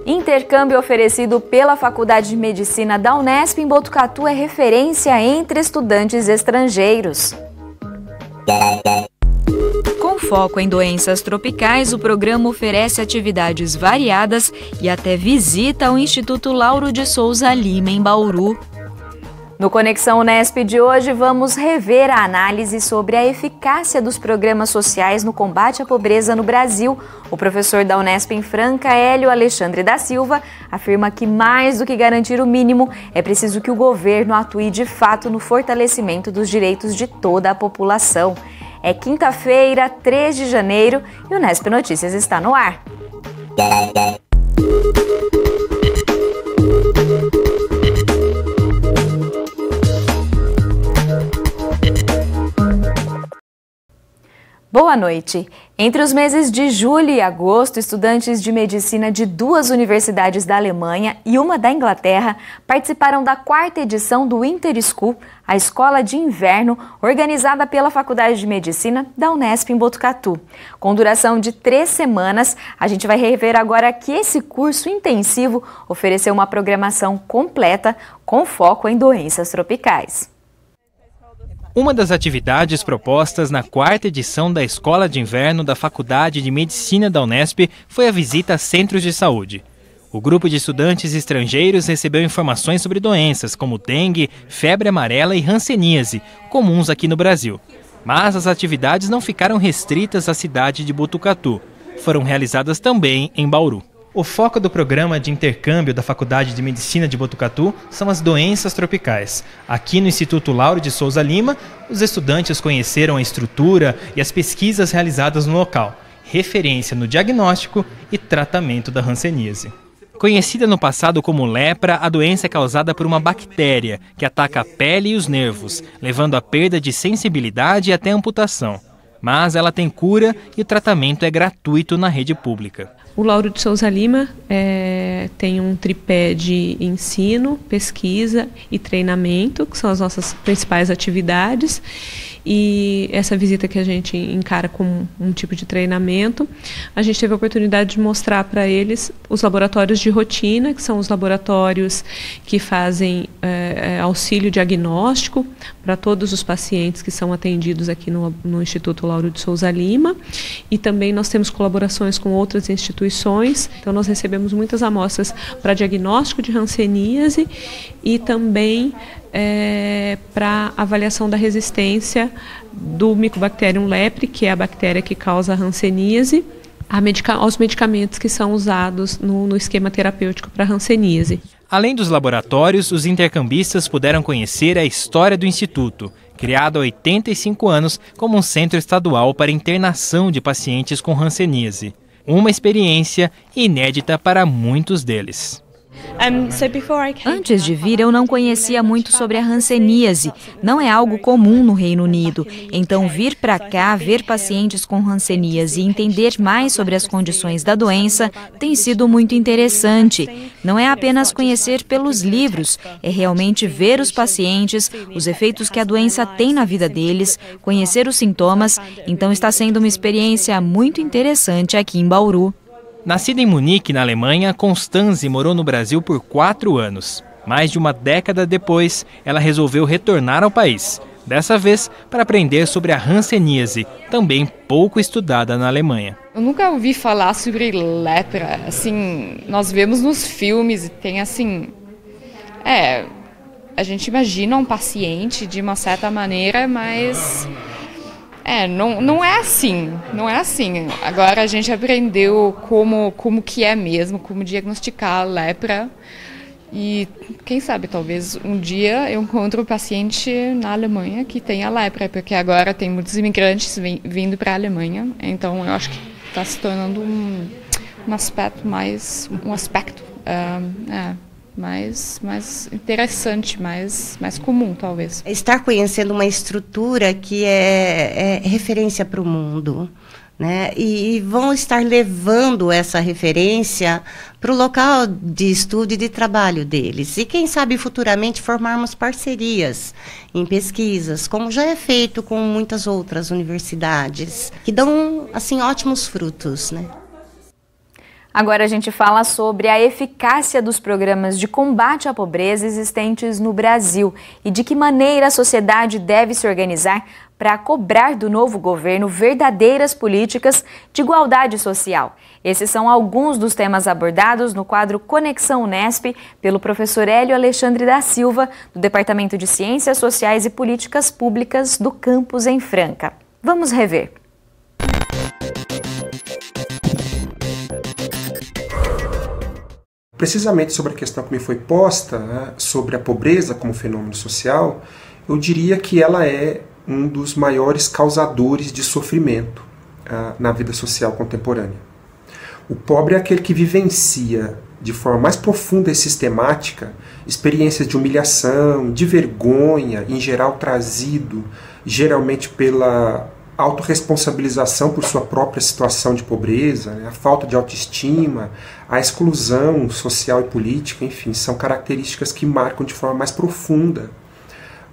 Intercâmbio oferecido pela Faculdade de Medicina da Unesp em Botucatu é referência entre estudantes estrangeiros. Com foco em doenças tropicais, o programa oferece atividades variadas e até visita ao Instituto Lauro de Souza Lima, em Bauru. No Conexão Unesp de hoje, vamos rever a análise sobre a eficácia dos programas sociais no combate à pobreza no Brasil. O professor da Unesp em Franca, Hélio Alexandre da Silva, afirma que mais do que garantir o mínimo, é preciso que o governo atue de fato no fortalecimento dos direitos de toda a população. É quinta-feira, 3 de janeiro, e o Unesp Notícias está no ar. Boa noite. Entre os meses de julho e agosto, estudantes de medicina de 2 universidades da Alemanha e uma da Inglaterra participaram da 4ª edição do Inter School, a escola de inverno organizada pela Faculdade de Medicina da Unesp em Botucatu. Com duração de 3 semanas, a gente vai rever agora que esse curso intensivo ofereceu uma programação completa com foco em doenças tropicais. Uma das atividades propostas na 4ª edição da Escola de Inverno da Faculdade de Medicina da Unesp foi a visita a centros de saúde. O grupo de estudantes estrangeiros recebeu informações sobre doenças como dengue, febre amarela e hanseníase, comuns aqui no Brasil. Mas as atividades não ficaram restritas à cidade de Botucatu. Foram realizadas também em Bauru. O foco do programa de intercâmbio da Faculdade de Medicina de Botucatu são as doenças tropicais. Aqui no Instituto Lauro de Souza Lima, os estudantes conheceram a estrutura e as pesquisas realizadas no local, referência no diagnóstico e tratamento da hanseníase. Conhecida no passado como lepra, a doença é causada por uma bactéria que ataca a pele e os nervos, levando à perda de sensibilidade e até amputação. Mas ela tem cura e o tratamento é gratuito na rede pública. O Lauro de Souza Lima tem um tripé de ensino, pesquisa e treinamento, que são as nossas principais atividades. E essa visita que a gente encara como um tipo de treinamento, a gente teve a oportunidade de mostrar para eles os laboratórios de rotina, que são os laboratórios que fazem auxílio diagnóstico para todos os pacientes que são atendidos aqui no Instituto Lauro de Souza Lima. E também nós temos colaborações com outras instituições, então nós recebemos muitas amostras para diagnóstico de hanseníase e também para avaliação da resistência do Mycobacterium lepre, que é a bactéria que causa a hanseníase, aos medicamentos que são usados no esquema terapêutico para hanseníase. Além dos laboratórios, os intercambistas puderam conhecer a história do Instituto, criado há 85 anos como um centro estadual para internação de pacientes com hanseníase. Uma experiência inédita para muitos deles. Antes de vir, eu não conhecia muito sobre a hanseníase. Não é algo comum no Reino Unido. Então, vir para cá, ver pacientes com hanseníase e entender mais sobre as condições da doença tem sido muito interessante. Não é apenas conhecer pelos livros, é realmente ver os pacientes, os efeitos que a doença tem na vida deles, conhecer os sintomas. Então, está sendo uma experiência muito interessante aqui em Bauru. Nascida em Munique, na Alemanha, Constanze morou no Brasil por 4 anos. Mais de uma década depois, ela resolveu retornar ao país. Dessa vez, para aprender sobre a hanseníase, também pouco estudada na Alemanha. Eu nunca ouvi falar sobre lepra. Assim, nós vemos nos filmes e tem assim... a gente imagina um paciente de uma certa maneira, mas... não é assim, não é assim. Agora a gente aprendeu como que é mesmo, como diagnosticar a lepra. E quem sabe, talvez um dia eu encontre um paciente na Alemanha que tenha lepra, porque agora tem muitos imigrantes vindo para a Alemanha. Então eu acho que está se tornando um aspecto mais interessante, mais comum, talvez. Estar conhecendo uma estrutura que é referência para o mundo, né? E vão estar levando essa referência para o local de estudo e de trabalho deles. E quem sabe futuramente formarmos parcerias em pesquisas, como já é feito com muitas outras universidades, que dão assim ótimos frutos, né? Agora a gente fala sobre a eficácia dos programas de combate à pobreza existentes no Brasil e de que maneira a sociedade deve se organizar para cobrar do novo governo verdadeiras políticas de igualdade social. Esses são alguns dos temas abordados no quadro Conexão Unesp pelo professor Hélio Alexandre da Silva, do Departamento de Ciências Sociais e Políticas Públicas do campus em Franca. Vamos rever. Precisamente sobre a questão que me foi posta, né, sobre a pobreza como fenômeno social, eu diria que ela é um dos maiores causadores de sofrimento na vida social contemporânea. O pobre é aquele que vivencia de forma mais profunda e sistemática experiências de humilhação, de vergonha, em geral trazido geralmente pela autorresponsabilização por sua própria situação de pobreza, né, a falta de autoestima, a exclusão social e política, enfim, são características que marcam de forma mais profunda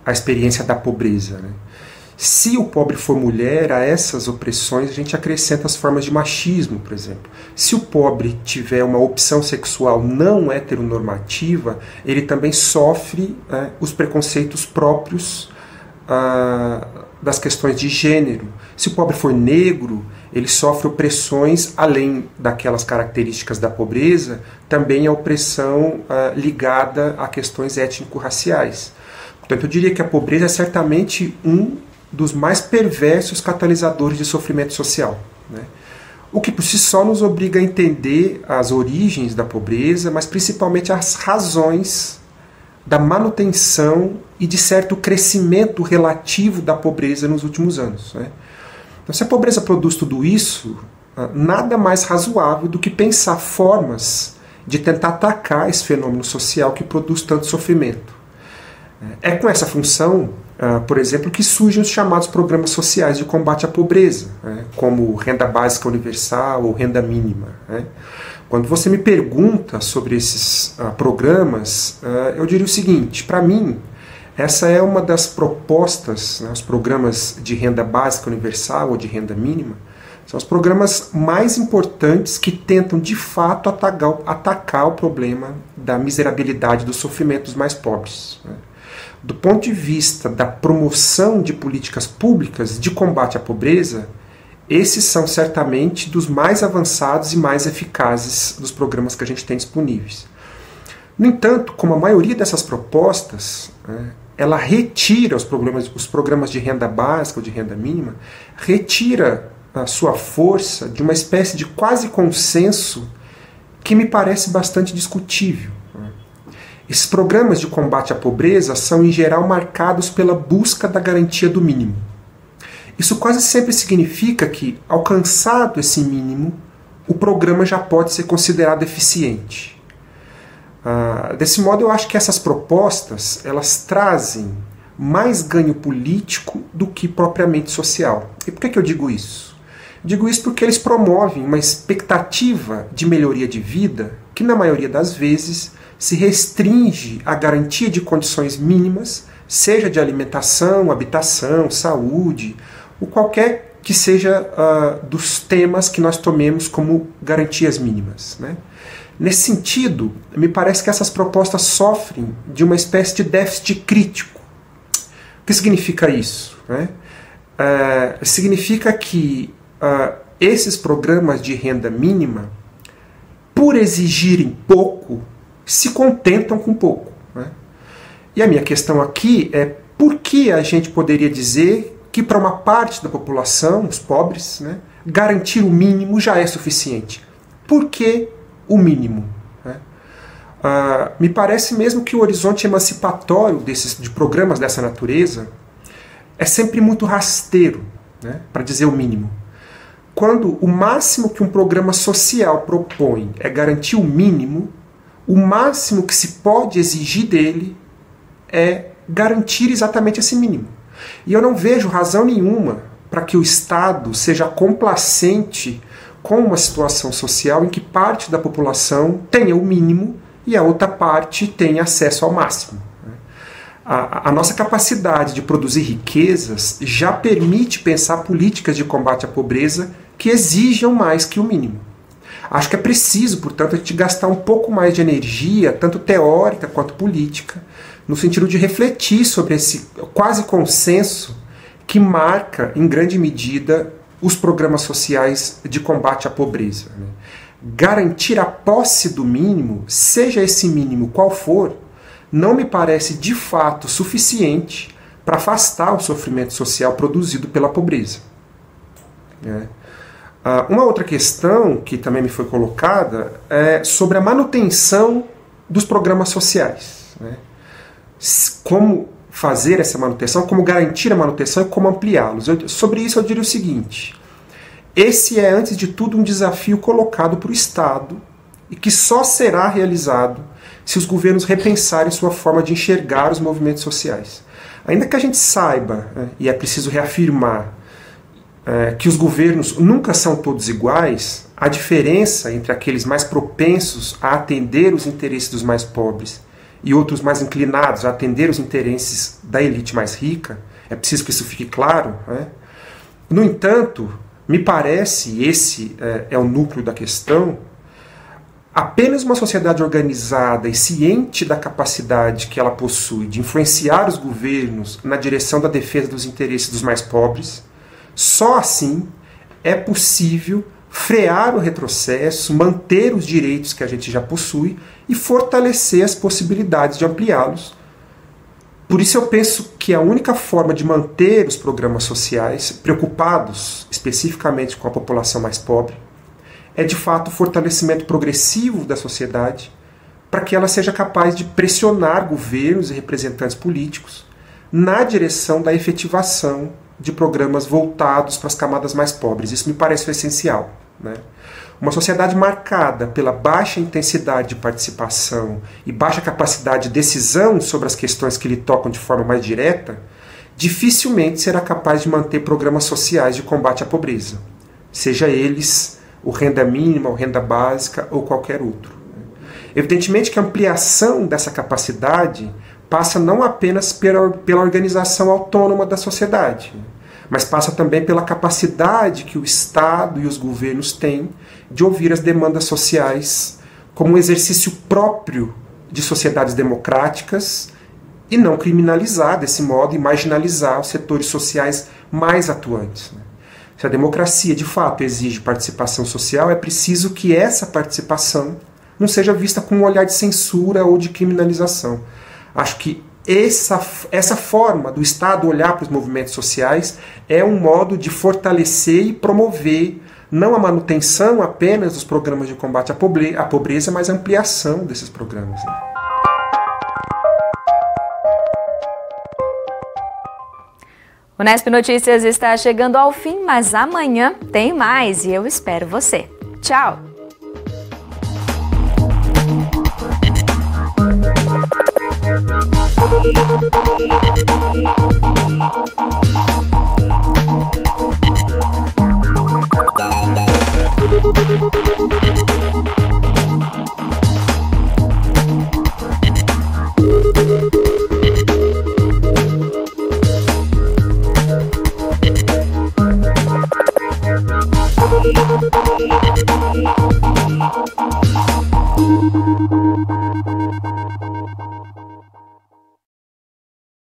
a experiência da pobreza, né. Se o pobre for mulher, a essas opressões a gente acrescenta as formas de machismo, por exemplo. Se o pobre tiver uma opção sexual não heteronormativa, ele também sofre os preconceitos próprios das questões de gênero. Se o pobre for negro, ele sofre opressões além daquelas características da pobreza, também a opressão ligada a questões étnico-raciais. Portanto, eu diria que a pobreza é certamente um dos mais perversos catalisadores de sofrimento social, né? O que por si só nos obriga a entender as origens da pobreza, mas principalmente as razões da manutenção e de certo crescimento relativo da pobreza nos últimos anos, né? Então, se a pobreza produz tudo isso, nada mais razoável do que pensar formas de tentar atacar esse fenômeno social que produz tanto sofrimento. É com essa função, por exemplo, que surgem os chamados programas sociais de combate à pobreza, como renda básica universal ou renda mínima, né? Quando você me pergunta sobre esses programas, eu diria o seguinte: para mim, essa é uma das propostas, né, os programas de renda básica universal ou de renda mínima, são os programas mais importantes que tentam, de fato, atacar o problema da miserabilidade, do sofrimento dos mais pobres, né? Do ponto de vista da promoção de políticas públicas de combate à pobreza, esses são certamente dos mais avançados e mais eficazes dos programas que a gente tem disponíveis. No entanto, como a maioria dessas propostas, ela retira os programas de renda básica ou de renda mínima, retira a sua força de uma espécie de quase consenso que me parece bastante discutível. Esses programas de combate à pobreza são, em geral, marcados pela busca da garantia do mínimo. Isso quase sempre significa que, alcançado esse mínimo, o programa já pode ser considerado eficiente. Desse modo, eu acho que essas propostas elas trazem mais ganho político do que propriamente social. E por que eu digo isso? Digo isso porque eles promovem uma expectativa de melhoria de vida que, na maioria das vezes, se restringe à garantia de condições mínimas, seja de alimentação, habitação, saúde, ou qualquer que seja dos temas que nós tomemos como garantias mínimas, né? Nesse sentido, me parece que essas propostas sofrem de uma espécie de déficit crítico. O que significa isso, né? Significa que esses programas de renda mínima, por exigirem pouco, se contentam com pouco, né? E a minha questão aqui é por que a gente poderia dizer que para uma parte da população, os pobres, né, garantir o mínimo já é suficiente? Por que o mínimo, né? Me parece mesmo que o horizonte emancipatório de programas dessa natureza é sempre muito rasteiro, né, para dizer o mínimo. Quando o máximo que um programa social propõe é garantir o mínimo, o máximo que se pode exigir dele é garantir exatamente esse mínimo. E eu não vejo razão nenhuma para que o Estado seja complacente com uma situação social em que parte da população tenha o mínimo e a outra parte tenha acesso ao máximo. A nossa capacidade de produzir riquezas já permite pensar políticas de combate à pobreza que exijam mais que o mínimo. Acho que é preciso, portanto, a gente gastar um pouco mais de energia, tanto teórica quanto política, no sentido de refletir sobre esse quase consenso que marca, em grande medida, os programas sociais de combate à pobreza. Garantir a posse do mínimo, seja esse mínimo qual for, não me parece de fato suficiente para afastar o sofrimento social produzido pela pobreza. Uma outra questão que também me foi colocada é sobre a manutenção dos programas sociais. Como fazer essa manutenção, como garantir a manutenção e como ampliá-los. Sobre isso eu diria o seguinte: esse é, antes de tudo, um desafio colocado para o Estado e que só será realizado se os governos repensarem sua forma de enxergar os movimentos sociais. Ainda que a gente saiba, e é preciso reafirmar, que os governos nunca são todos iguais, a diferença entre aqueles mais propensos a atender os interesses dos mais pobres e outros mais inclinados a atender os interesses da elite mais rica, é preciso que isso fique claro. No entanto, me parece, e esse é o núcleo da questão, apenas uma sociedade organizada e ciente da capacidade que ela possui de influenciar os governos na direção da defesa dos interesses dos mais pobres, só assim é possível frear o retrocesso, manter os direitos que a gente já possui e fortalecer as possibilidades de ampliá-los. Por isso eu penso que a única forma de manter os programas sociais preocupados especificamente com a população mais pobre é de fato o fortalecimento progressivo da sociedade para que ela seja capaz de pressionar governos e representantes políticos na direção da efetivação de programas voltados para as camadas mais pobres. Isso me parece essencial. Uma sociedade marcada pela baixa intensidade de participação e baixa capacidade de decisão sobre as questões que lhe tocam de forma mais direta, dificilmente será capaz de manter programas sociais de combate à pobreza, seja eles o renda mínima, ou renda básica ou qualquer outro. Evidentemente que a ampliação dessa capacidade passa não apenas pela organização autônoma da sociedade, mas passa também pela capacidade que o Estado e os governos têm de ouvir as demandas sociais como um exercício próprio de sociedades democráticas e não criminalizar desse modo e marginalizar os setores sociais mais atuantes. Se a democracia de fato exige participação social, é preciso que essa participação não seja vista com um olhar de censura ou de criminalização. Acho que essa forma do Estado olhar para os movimentos sociais é um modo de fortalecer e promover não a manutenção apenas dos programas de combate à pobreza, mas a ampliação desses programas. O Unesp Notícias está chegando ao fim, mas amanhã tem mais e eu espero você. Tchau!